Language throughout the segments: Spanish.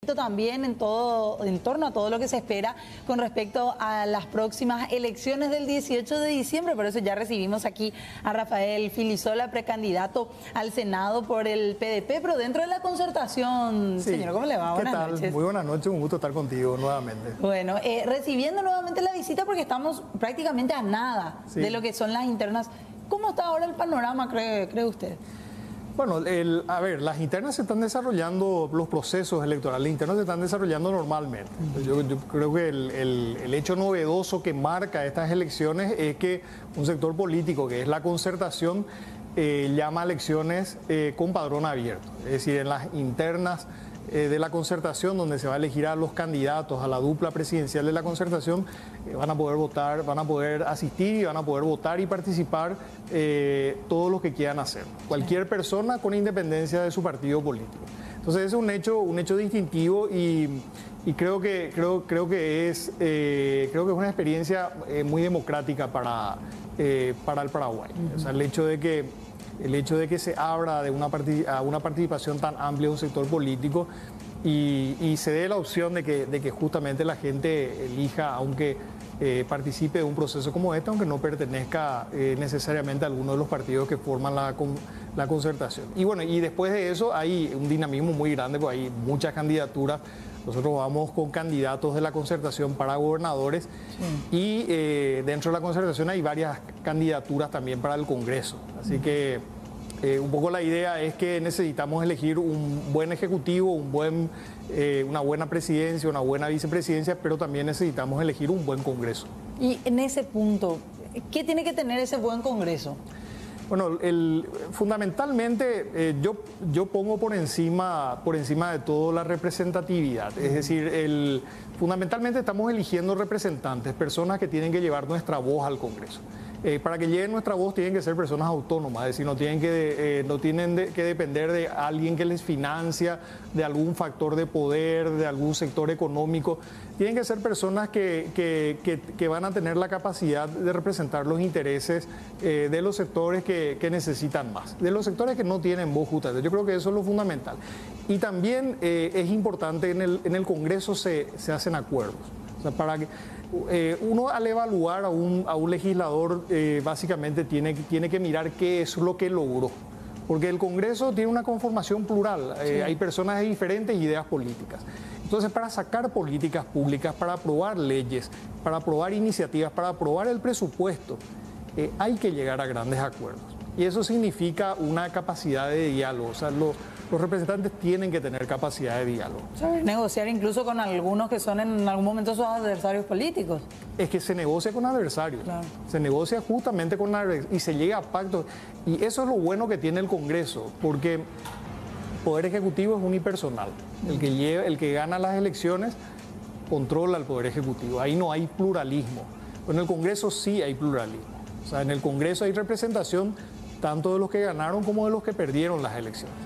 También en torno a todo lo que se espera con respecto a las próximas elecciones del 18 de diciembre. Por eso ya recibimos aquí a Rafael Filisola, precandidato al Senado por el PDP, pero dentro de la concertación. Sí. Señor, ¿cómo le va? Buenas noches. Muy buenas noches, un gusto estar contigo nuevamente. Bueno, recibiendo nuevamente la visita porque estamos prácticamente a nada de lo que son las internas. ¿Cómo está ahora el panorama, cree usted? Bueno, a ver, las internas se están desarrollando, los procesos electorales internos se están desarrollando normalmente. Yo creo que el hecho novedoso que marca estas elecciones es que un sector político, que es la concertación, llama a elecciones con padrón abierto. Es decir, en las internas de la concertación, donde se va a elegir a los candidatos a la dupla presidencial de la concertación, van a poder votar, van a poder asistir y van a poder votar y participar todos los que quieran hacer. Cualquier persona con independencia de su partido político. Entonces es un hecho distintivo y creo que es una experiencia muy democrática para el Paraguay. O sea, el hecho de que se abra a una participación tan amplia de un sector político y se dé la opción de que justamente la gente elija, aunque participe de un proceso como este, aunque no pertenezca necesariamente a alguno de los partidos que forman la concertación. Y bueno, y después de eso hay un dinamismo muy grande, porque hay muchas candidaturas. Nosotros vamos con candidatos de la concertación para gobernadores y dentro de la concertación hay varias candidaturas también para el Congreso. Así que un poco la idea es que necesitamos elegir un buen ejecutivo, una buena presidencia, una buena vicepresidencia, pero también necesitamos elegir un buen Congreso. Y en ese punto, ¿qué tiene que tener ese buen Congreso? Bueno, fundamentalmente yo pongo por encima de todo la representatividad. Es decir, fundamentalmente estamos eligiendo representantes, personas que tienen que llevar nuestra voz al Congreso. Para que lleven nuestra voz tienen que ser personas autónomas, es decir, no tienen que depender de alguien que les financia, de algún factor de poder, de algún sector económico. Tienen que ser personas que van a tener la capacidad de representar los intereses de los sectores que necesitan más, de los sectores que no tienen voz justa. Yo creo que eso es lo fundamental. Y también es importante, en el Congreso se hacen acuerdos. O sea, para que uno, al evaluar a un legislador, básicamente tiene que mirar qué es lo que logró. Porque el Congreso tiene una conformación plural, hay personas de diferentes ideas políticas. Entonces, para sacar políticas públicas, para aprobar leyes, para aprobar iniciativas, para aprobar el presupuesto, hay que llegar a grandes acuerdos. Y eso significa una capacidad de diálogo. O sea, los representantes tienen que tener capacidad de diálogo. Negociar incluso con algunos que son en algún momento sus adversarios políticos. Es que se negocia con adversarios. Claro. Se negocia justamente con adversarios y se llega a pactos. Y eso es lo bueno que tiene el Congreso, porque el Poder Ejecutivo es unipersonal. El que gana las elecciones controla al Poder Ejecutivo. Ahí no hay pluralismo. Pero en el Congreso sí hay pluralismo. O sea, en el Congreso hay representación tanto de los que ganaron como de los que perdieron las elecciones.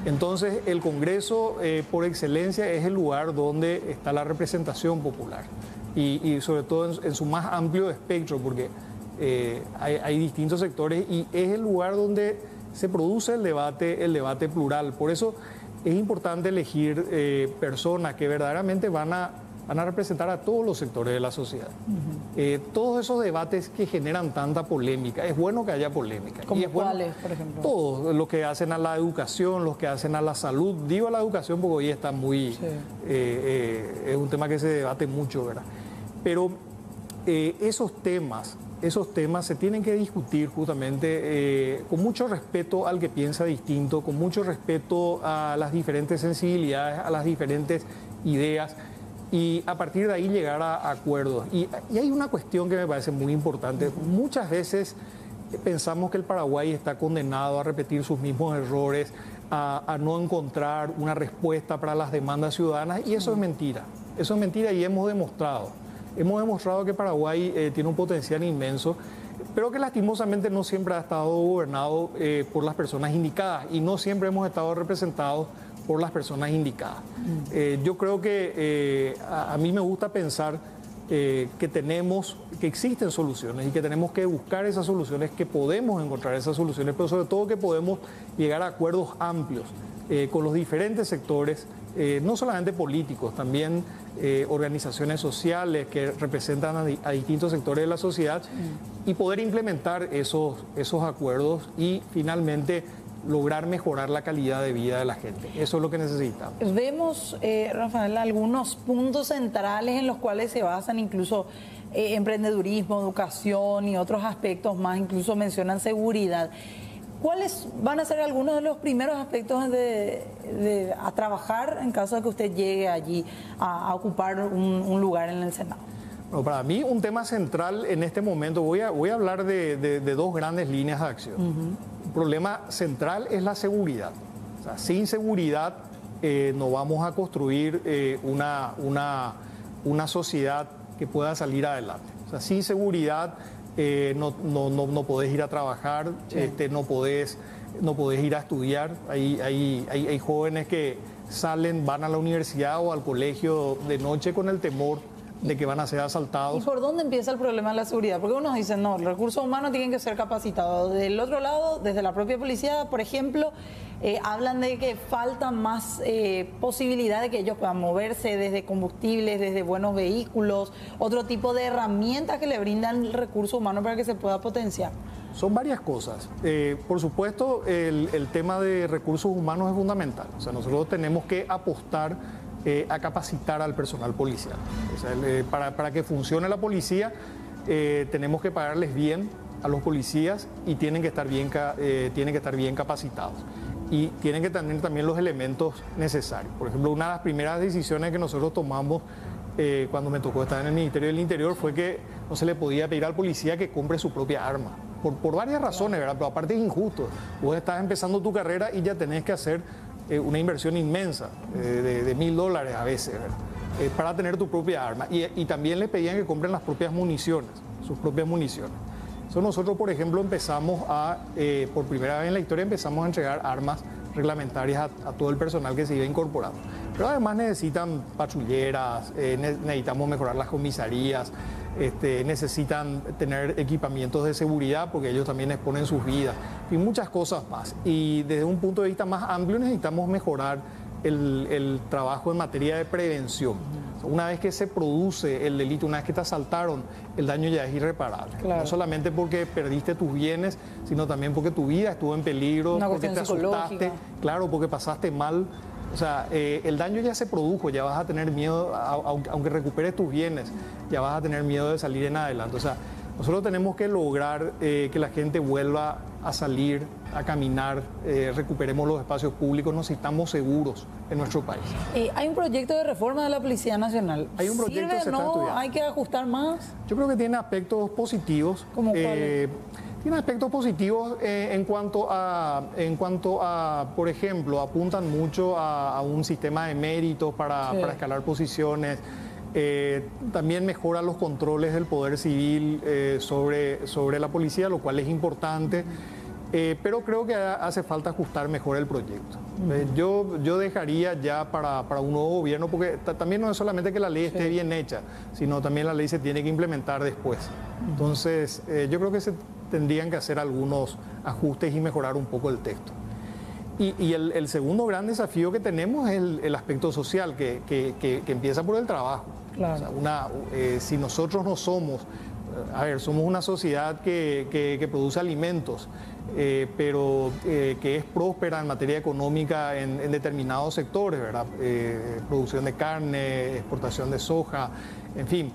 Entonces, el Congreso, por excelencia, es el lugar donde está la representación popular y sobre todo en su más amplio espectro, porque hay distintos sectores y es el lugar donde se produce el debate plural. Por eso es importante elegir personas que verdaderamente van a representar a todos los sectores de la sociedad. Todos esos debates que generan tanta polémica, es bueno que haya polémica. ¿Cómo cuáles, por ejemplo? Todos, los que hacen a la educación, los que hacen a la salud. Digo a la educación porque hoy está muy... es un tema que se debate mucho, ¿verdad? Pero esos temas se tienen que discutir justamente con mucho respeto al que piensa distinto, con mucho respeto a las diferentes sensibilidades, a las diferentes ideas, y a partir de ahí llegar a acuerdos. Y hay una cuestión que me parece muy importante. Muchas veces pensamos que el Paraguay está condenado a repetir sus mismos errores, a no encontrar una respuesta para las demandas ciudadanas, y eso es mentira. Eso es mentira y hemos demostrado que Paraguay tiene un potencial inmenso, pero que lastimosamente no siempre ha estado gobernado por las personas indicadas y no siempre hemos estado representados por las personas indicadas. Yo creo que a mí me gusta pensar que existen soluciones y que tenemos que buscar esas soluciones, que podemos encontrar esas soluciones, pero sobre todo que podemos llegar a acuerdos amplios con los diferentes sectores no solamente políticos, también organizaciones sociales que representan a distintos sectores de la sociedad y poder implementar esos acuerdos y finalmente lograr mejorar la calidad de vida de la gente. Eso es lo que necesitamos. Vemos, Rafael, algunos puntos centrales en los cuales se basan incluso emprendedurismo, educación y otros aspectos más, incluso mencionan seguridad. ¿Cuáles van a ser algunos de los primeros aspectos a trabajar en caso de que usted llegue allí a ocupar un lugar en el Senado? Bueno, para mí un tema central en este momento, voy a hablar de dos grandes líneas de acción. El problema central es la seguridad. O sea, sin seguridad no vamos a construir una sociedad que pueda salir adelante. O sea, sin seguridad no podés ir a trabajar, no podés ir a estudiar. Hay jóvenes que salen, van a la universidad o al colegio de noche con el temor de que van a ser asaltados. ¿Y por dónde empieza el problema de la seguridad? Porque unos dicen, no, los recursos humanos tienen que ser capacitados. Del otro lado, desde la propia policía, por ejemplo, hablan de que falta más posibilidad de que ellos puedan moverse desde combustibles, desde buenos vehículos, otro tipo de herramientas que le brindan el recurso humano para que se pueda potenciar. Son varias cosas. Por supuesto, el tema de recursos humanos es fundamental. O sea, nosotros tenemos que apostar a capacitar al personal policial. O sea, para que funcione la policía, tenemos que pagarles bien a los policías y tienen que estar bien capacitados. Y tienen que tener también los elementos necesarios. Por ejemplo, una de las primeras decisiones que nosotros tomamos cuando me tocó estar en el Ministerio del Interior fue que no se le podía pedir al policía que compre su propia arma. Por varias razones, ¿verdad? Pero aparte es injusto. Vos estás empezando tu carrera y ya tenés que hacer una inversión inmensa de $1000 a veces, ¿verdad? Para tener tu propia arma. Y también le pedían que compren las propias municiones, sus propias municiones. Entonces nosotros, por ejemplo, empezamos por primera vez en la historia, empezamos a entregar armas reglamentarias a todo el personal que se iba incorporando. Pero además necesitan patrulleras, necesitamos mejorar las comisarías, necesitan tener equipamientos de seguridad porque ellos también exponen sus vidas y muchas cosas más. Y desde un punto de vista más amplio necesitamos mejorar el trabajo en materia de prevención. Una vez que se produce el delito, una vez que te asaltaron, el daño ya es irreparable. Claro. No solamente porque perdiste tus bienes, sino también porque tu vida estuvo en peligro, porque te asustaste, claro, porque pasaste mal. O sea, el daño ya se produjo, ya vas a tener miedo, aunque recuperes tus bienes, ya vas a tener miedo de salir en adelante. O sea, nosotros tenemos que lograr que la gente vuelva a salir, a caminar, recuperemos los espacios públicos, nos sintamos seguros en nuestro país. ¿Hay un proyecto de reforma de la Policía Nacional? Hay un proyecto que se está estudiando. ¿Hay que ajustar más? Yo creo que tiene aspectos positivos. ¿Cómo cuáles? Tiene aspectos positivos en cuanto a, por ejemplo, apuntan mucho a un sistema de méritos para escalar posiciones. También mejora los controles del poder civil sobre la policía, lo cual es importante. Pero creo que hace falta ajustar mejor el proyecto. Yo dejaría ya para un nuevo gobierno, porque también no es solamente que la ley esté bien hecha, sino también la ley se tiene que implementar después. Entonces, yo creo que se tendrían que hacer algunos ajustes y mejorar un poco el texto. Y el segundo gran desafío que tenemos es el aspecto social, que empieza por el trabajo. Claro. O sea, si nosotros no somos, somos una sociedad que produce alimentos, pero que es próspera en materia económica en determinados sectores, ¿verdad? Producción de carne, exportación de soja, en fin.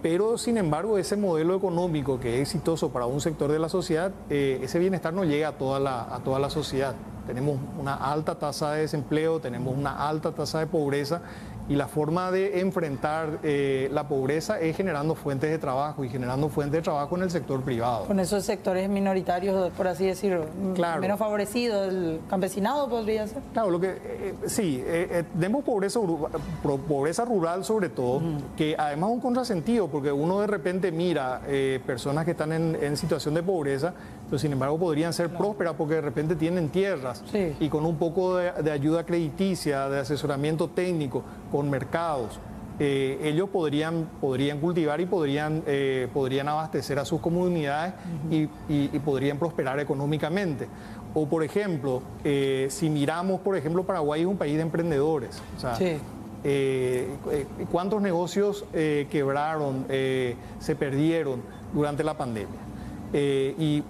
Pero sin embargo ese modelo económico que es exitoso para un sector de la sociedad, ese bienestar no llega a toda la sociedad. Tenemos una alta tasa de desempleo, tenemos una alta tasa de pobreza y la forma de enfrentar la pobreza es generando fuentes de trabajo y generando fuentes de trabajo en el sector privado. Con esos sectores minoritarios, por así decirlo, claro, menos favorecidos, el campesinado podría ser. Claro, sí, tenemos pobreza rural sobre todo, que además es un contrasentido, porque uno de repente mira personas que están en situación de pobreza, pero sin embargo podrían ser prósperas porque de repente tienen tierras y con un poco de ayuda crediticia, de asesoramiento técnico, con mercados, ellos podrían cultivar y podrían abastecer a sus comunidades y podrían prosperar económicamente. O, por ejemplo, si miramos, por ejemplo, Paraguay es un país de emprendedores. O sea, Sí. ¿Cuántos negocios quebraron, se perdieron durante la pandemia? Y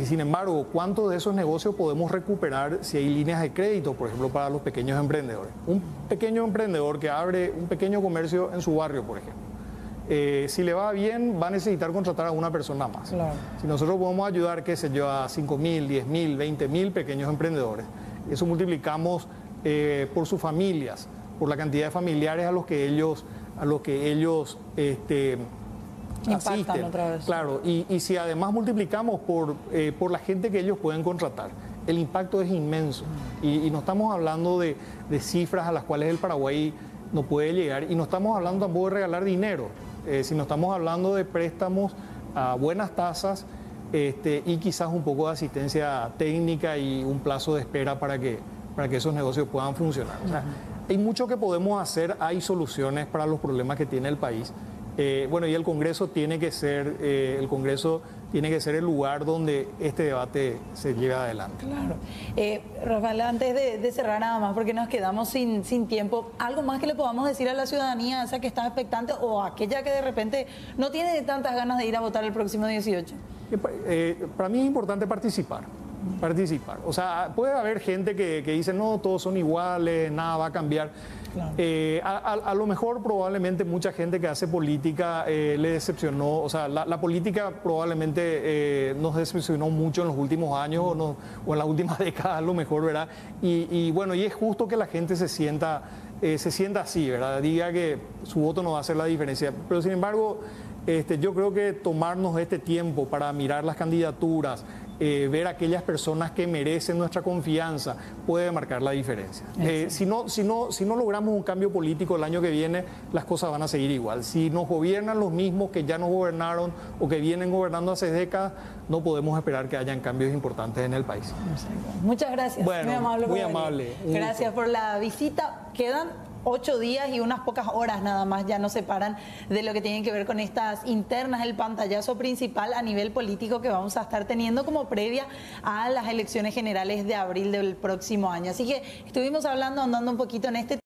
sin embargo, ¿cuántos de esos negocios podemos recuperar si hay líneas de crédito, por ejemplo, para los pequeños emprendedores? Un pequeño emprendedor que abre un pequeño comercio en su barrio, por ejemplo, si le va bien, va a necesitar contratar a una persona más. Claro. Si nosotros podemos ayudar, qué sé yo, a 5.000, 10.000, 20.000 pequeños emprendedores, eso multiplicamos por sus familias, por la cantidad de familiares a los que ellos Impactan asisten. otra vez. Claro, y si además multiplicamos por la gente que ellos pueden contratar, el impacto es inmenso. Y no estamos hablando de cifras a las cuales el Paraguay no puede llegar, y no estamos hablando tampoco de regalar dinero, sino estamos hablando de préstamos a buenas tasas y quizás un poco de asistencia técnica y un plazo de espera para que esos negocios puedan funcionar. O sea, hay mucho que podemos hacer, hay soluciones para los problemas que tiene el país. Bueno, y el Congreso tiene que ser el lugar donde este debate se lleve adelante. Claro. Rafael, antes de cerrar nada más, porque nos quedamos sin tiempo, ¿algo más que le podamos decir a la ciudadanía, esa que está expectante o aquella que de repente no tiene tantas ganas de ir a votar el próximo 18? Para mí es importante participar. O sea, puede haber gente que dice, no, todos son iguales, nada va a cambiar. Claro. A lo mejor probablemente mucha gente que hace política le decepcionó, o sea, la política probablemente nos decepcionó mucho en los últimos años o en las últimas décadas a lo mejor, ¿verdad? Y bueno, y es justo que la gente se sienta así, ¿verdad? Diga que su voto no va a hacer la diferencia. Pero sin embargo, yo creo que tomarnos este tiempo para mirar las candidaturas, ver a aquellas personas que merecen nuestra confianza, puede marcar la diferencia. Si no logramos un cambio político el año que viene, las cosas van a seguir igual. Si nos gobiernan los mismos que ya nos gobernaron o que vienen gobernando hace décadas, no podemos esperar que hayan cambios importantes en el país. Muchas gracias. Bueno, muy amable. Gracias por la visita. Quedan 8 días y unas pocas horas nada más ya nos separan de lo que tiene que ver con estas internas, el pantallazo principal a nivel político que vamos a estar teniendo como previa a las elecciones generales de abril del próximo año. Así que estuvimos hablando, andando un poquito en este